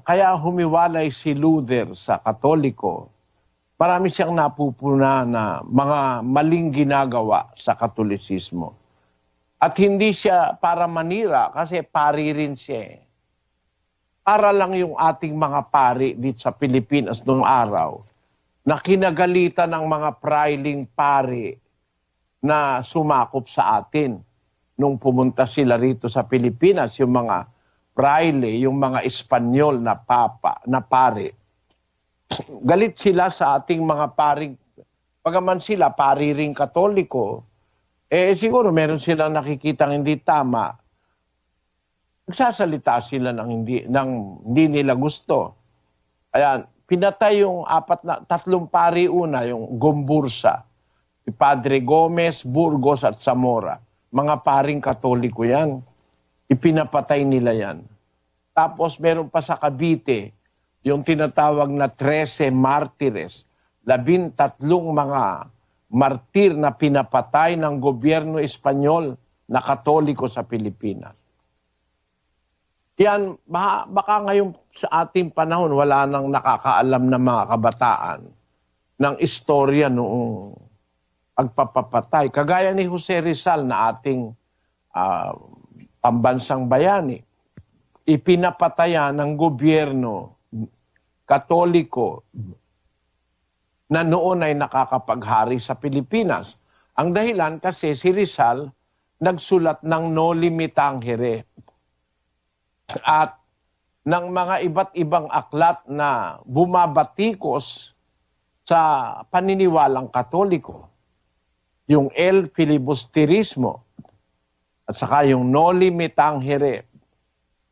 Kaya humiwalay si Luther sa Katoliko. Marami siyang napupuna na mga maling ginagawa sa Katolisismo. At hindi siya para manira kasi pari rin siya. Para lang yung ating mga pari dito sa Pilipinas noong araw na kinagalitan ng mga prailing pari na sumakop sa atin. Nung pumunta sila rito sa Pilipinas, yung mga praile, yung mga Espanyol na pari. Galit sila sa ating mga paring, pagaman sila pari ring Katoliko, siguro meron silang nakikitang hindi tama. Nagsasalita sila ng hindi nila gusto. Ayan, pinatay yung tatlong pari una, yung Gombursa, si Padre Gomez, Burgos at Zamora. Mga paring Katoliko yan. Ipinapatay nila yan. Tapos meron pa sa Cavite, yung tinatawag na 13 martires, 13 mga martir na pinapatay ng gobyerno Espanyol na Katoliko sa Pilipinas. Yan, baka ngayon sa ating panahon, wala nang nakakaalam na mga kabataan ng istorya noong pagpapatay. Kagaya ni Jose Rizal na ating pambansang bayani. Ipinapatayan ng gobyerno Katoliko na noon ay nakakapaghari sa Pilipinas. Ang dahilan kasi si Rizal nagsulat ng Noli Me Tangere at ng mga iba't ibang aklat na bumabatikos sa paniniwalang Katoliko. Yung El Filibusterismo at saka yung Noli Me Tangere.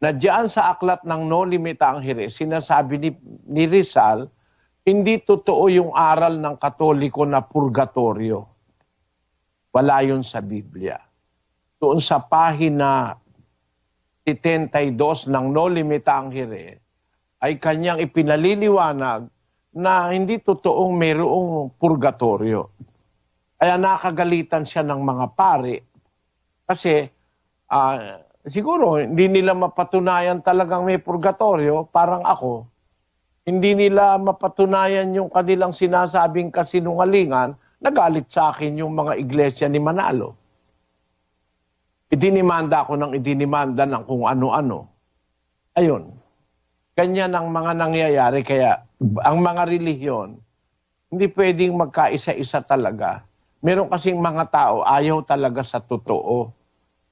Na diyan sa aklat ng Noli Me Tangere, sinasabi ni Rizal, hindi totoo yung aral ng Katoliko na purgatorio. Wala yun sa Biblia. Doon sa pahina 72 ng Noli Me Tangere, ay kanyang ipinaliliwanag na hindi totoong mayroong purgatorio. Kaya nakagalitan siya ng mga pari kasi siguro hindi nila mapatunayan talagang may purgatorio, parang ako. Hindi nila mapatunayan yung kanilang sinasabing kasinungalingan, nagalit sa akin yung mga iglesia ni Manalo. Idinimanda ako ng idinimanda ng kung ano-ano. Ayun. Ganyan ang mga nangyayari. Kaya ang mga relihiyon, hindi pwedeng magkaisa-isa talaga. Meron kasing mga tao, ayaw talaga sa totoo.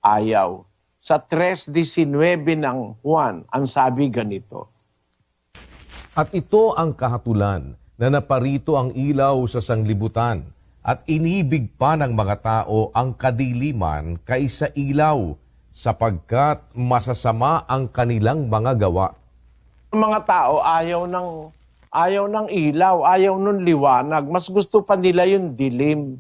Ayaw. Sa 3:19 ng Juan, ang sabi ganito. At ito ang kahatulan na naparito ang ilaw sa sanglibutan at inibig pa ng mga tao ang kadiliman kaysa ilaw sapagkat masasama ang kanilang mga gawa. Ang mga tao ayaw ng ilaw, ayaw ng liwanag. Mas gusto pa nila yung dilim.